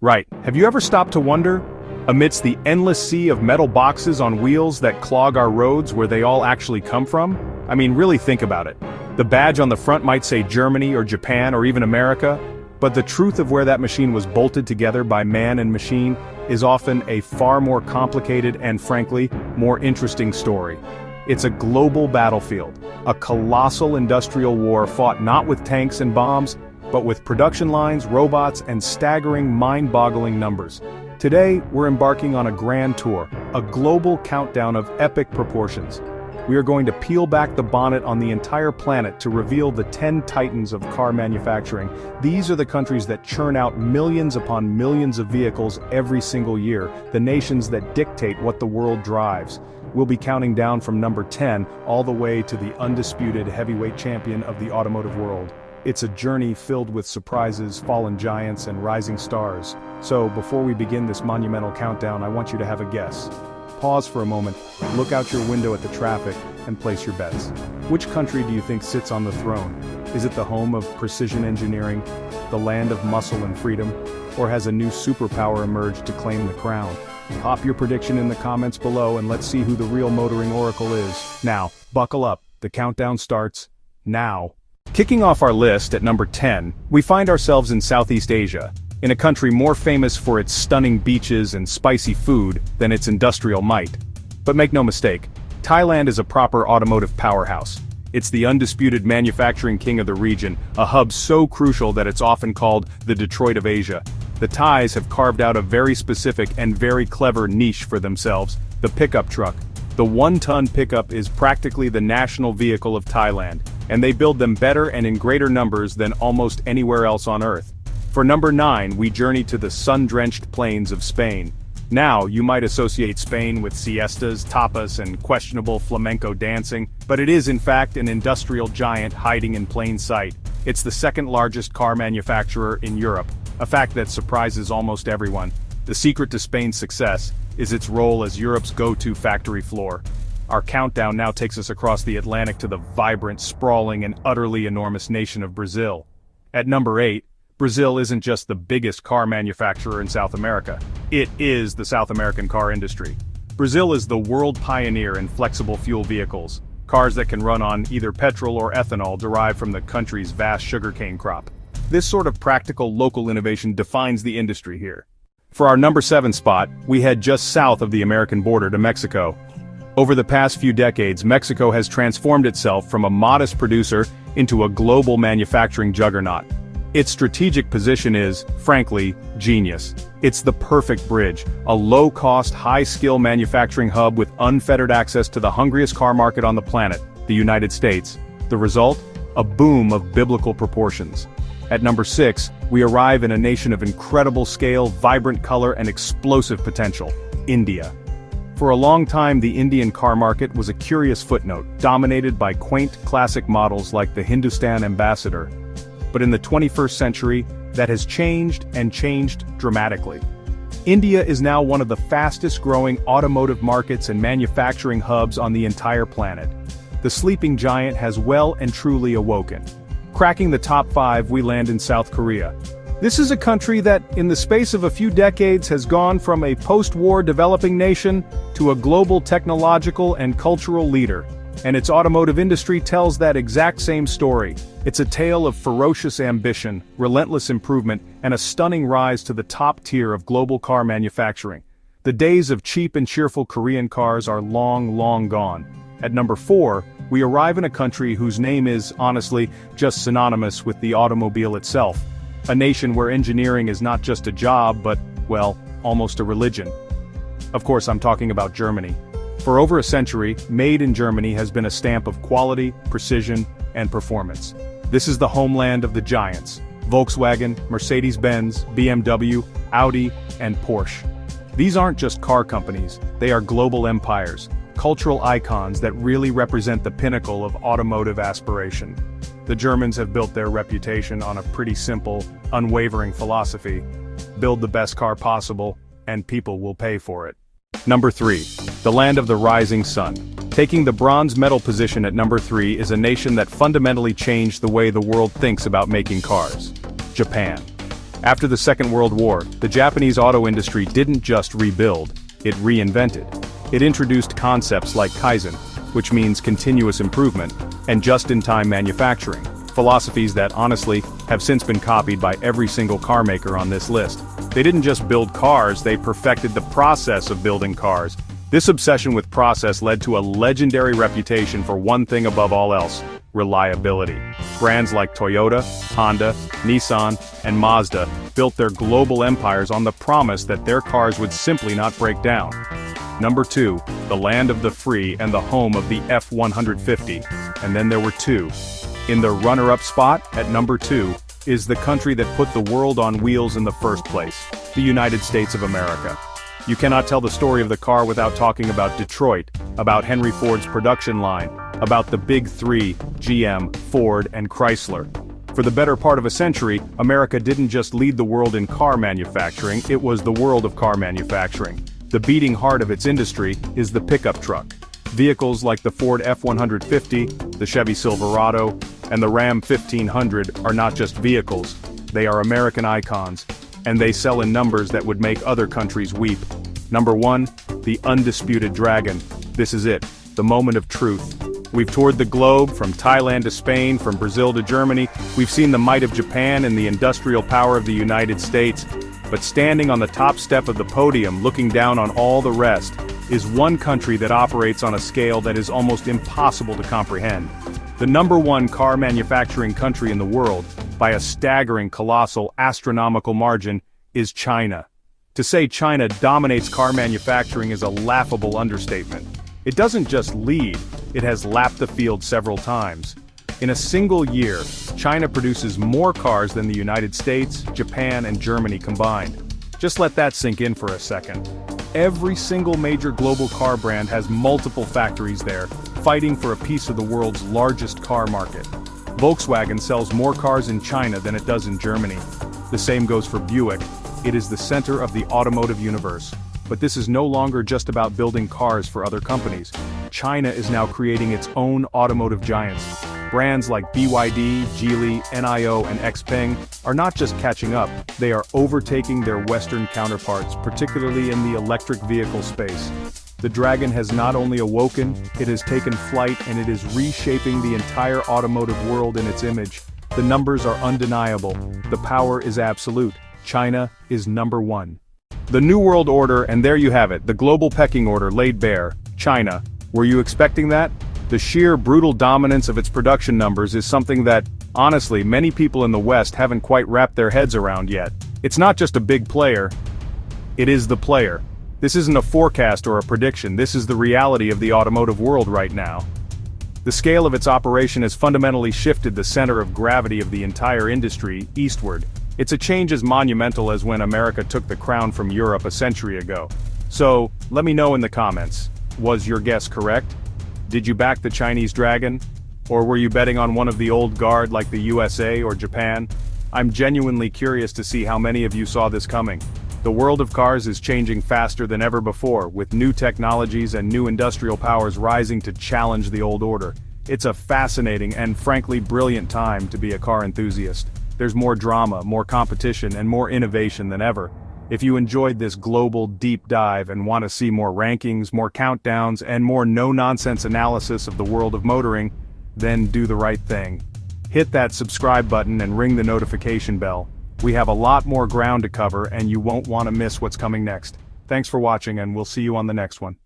Right, have you ever stopped to wonder? Amidst the endless sea of metal boxes on wheels that clog our roads, where they all actually come from? I mean, really think about it. The badge on the front might say Germany or Japan or even America, but the truth of where that machine was bolted together by man and machine is often a far more complicated and, frankly, more interesting story. It's a global battlefield, a colossal industrial war fought not with tanks and bombs, but with production lines, robots, and staggering, mind-boggling numbers. Today, we're embarking on a grand tour, a global countdown of epic proportions. We are going to peel back the bonnet on the entire planet to reveal the 10 titans of car manufacturing. These are the countries that churn out millions upon millions of vehicles every single year, the nations that dictate what the world drives. We'll be counting down from number 10 all the way to the undisputed heavyweight champion of the automotive world. It's a journey filled with surprises, fallen giants, and rising stars. So, before we begin this monumental countdown, I want you to have a guess. Pause for a moment, look out your window at the traffic, and place your bets. Which country do you think sits on the throne? Is it the home of precision engineering, the land of muscle and freedom, or has a new superpower emerged to claim the crown? Pop your prediction in the comments below and let's see who the real motoring oracle is. Now, buckle up, the countdown starts now. Kicking off our list at number 10, we find ourselves in Southeast Asia, in a country more famous for its stunning beaches and spicy food than its industrial might. But make no mistake, Thailand is a proper automotive powerhouse. It's the undisputed manufacturing king of the region, a hub so crucial that it's often called the Detroit of Asia. The Thais have carved out a very specific and very clever niche for themselves, the pickup truck. The one-ton pickup is practically the national vehicle of Thailand, and they build them better and in greater numbers than almost anywhere else on Earth. For number 9, we journey to the sun-drenched plains of Spain. Now, you might associate Spain with siestas, tapas, and questionable flamenco dancing, but it is in fact an industrial giant hiding in plain sight. It's the second largest car manufacturer in Europe, a fact that surprises almost everyone. The secret to Spain's success is its role as Europe's go-to factory floor. Our countdown now takes us across the Atlantic to the vibrant, sprawling, and utterly enormous nation of Brazil. At number 8, Brazil isn't just the biggest car manufacturer in South America. It is the South American car industry. Brazil is the world pioneer in flexible fuel vehicles, cars that can run on either petrol or ethanol derived from the country's vast sugarcane crop. This sort of practical local innovation defines the industry here. For our number 7 spot, we head just south of the American border to Mexico. Over the past few decades, Mexico has transformed itself from a modest producer into a global manufacturing juggernaut. Its strategic position is, frankly, genius. It's the perfect bridge, a low-cost, high-skill manufacturing hub with unfettered access to the hungriest car market on the planet, the United States. The result? A boom of biblical proportions. At number 6, we arrive in a nation of incredible scale, vibrant color, and explosive potential: India. For a long time, the Indian car market was a curious footnote, dominated by quaint, classic models like the Hindustan Ambassador. But in the 21st century, that has changed and changed dramatically. India is now one of the fastest-growing automotive markets and manufacturing hubs on the entire planet. The sleeping giant has well and truly awoken. Cracking the top 5, we land in South Korea. This is a country that, in the space of a few decades, has gone from a post-war developing nation to a global technological and cultural leader. And its automotive industry tells that exact same story. It's a tale of ferocious ambition, relentless improvement, and a stunning rise to the top tier of global car manufacturing. The days of cheap and cheerful Korean cars are long, long gone. At number 4, we arrive in a country whose name is, honestly, just synonymous with the automobile itself. A nation where engineering is not just a job, but, well, almost a religion. Of course, I'm talking about Germany. For over a century, Made in Germany has been a stamp of quality, precision, and performance. This is the homeland of the giants: Volkswagen, Mercedes-Benz, BMW, Audi, and Porsche. These aren't just car companies, they are global empires, cultural icons that really represent the pinnacle of automotive aspiration. The Germans have built their reputation on a pretty simple, unwavering philosophy: build the best car possible, and people will pay for it. Number 3. The land of the rising sun. Taking the bronze medal position at number 3 is a nation that fundamentally changed the way the world thinks about making cars: Japan. After the Second World War, the Japanese auto industry didn't just rebuild, it reinvented. It introduced concepts like Kaizen, which means continuous improvement, and just-in-time manufacturing, philosophies that, honestly, have since been copied by every single car maker on this list. They didn't just build cars, they perfected the process of building cars. This obsession with process led to a legendary reputation for one thing above all else: reliability. Brands like Toyota, Honda, Nissan, and Mazda built their global empires on the promise that their cars would simply not break down. Number 2, the land of the free and the home of the F-150. And then there were two. In the runner-up spot, at number 2, is the country that put the world on wheels in the first place, the United States of America. You cannot tell the story of the car without talking about Detroit, about Henry Ford's production line, about the big three, GM, Ford, and Chrysler. For the better part of a century, America didn't just lead the world in car manufacturing, it was the world of car manufacturing. The beating heart of its industry is the pickup truck. Vehicles like the Ford F-150, the Chevy Silverado, and the Ram 1500 are not just vehicles, they are American icons, and they sell in numbers that would make other countries weep. Number 1, the undisputed dragon. This is it, the moment of truth. We've toured the globe, from Thailand to Spain, from Brazil to Germany. We've seen the might of Japan and the industrial power of the United States. But standing on the top step of the podium, looking down on all the rest, is one country that operates on a scale that is almost impossible to comprehend. The number 1 car manufacturing country in the world, by a staggering, colossal, astronomical margin, is China. To say China dominates car manufacturing is a laughable understatement. It doesn't just lead, it has lapped the field several times. In a single year, China produces more cars than the United States, Japan, and Germany combined. Just let that sink in for a second. Every single major global car brand has multiple factories there, fighting for a piece of the world's largest car market. Volkswagen sells more cars in China than it does in Germany. The same goes for Buick. It is the center of the automotive universe. But this is no longer just about building cars for other companies. China is now creating its own automotive giants. Brands like BYD, Geely, NIO, and Xpeng are not just catching up, they are overtaking their Western counterparts, particularly in the electric vehicle space. The dragon has not only awoken, it has taken flight, and it is reshaping the entire automotive world in its image. The numbers are undeniable. The power is absolute. China is number 1. The New World Order, and there you have it, the global pecking order laid bare. China. Were you expecting that? The sheer brutal dominance of its production numbers is something that, honestly, many people in the West haven't quite wrapped their heads around yet. It's not just a big player, it is the player. This isn't a forecast or a prediction, this is the reality of the automotive world right now. The scale of its operation has fundamentally shifted the center of gravity of the entire industry eastward. It's a change as monumental as when America took the crown from Europe a century ago. So, let me know in the comments, was your guess correct? Did you back the Chinese dragon? Or were you betting on one of the old guard like the USA or Japan? I'm genuinely curious to see how many of you saw this coming. The world of cars is changing faster than ever before, with new technologies and new industrial powers rising to challenge the old order. It's a fascinating and frankly brilliant time to be a car enthusiast. There's more drama, more competition, and more innovation than ever. If you enjoyed this global deep dive and want to see more rankings, more countdowns, and more no-nonsense analysis of the world of motoring, then do the right thing. Hit that subscribe button and ring the notification bell. We have a lot more ground to cover and you won't want to miss what's coming next. Thanks for watching and we'll see you on the next one.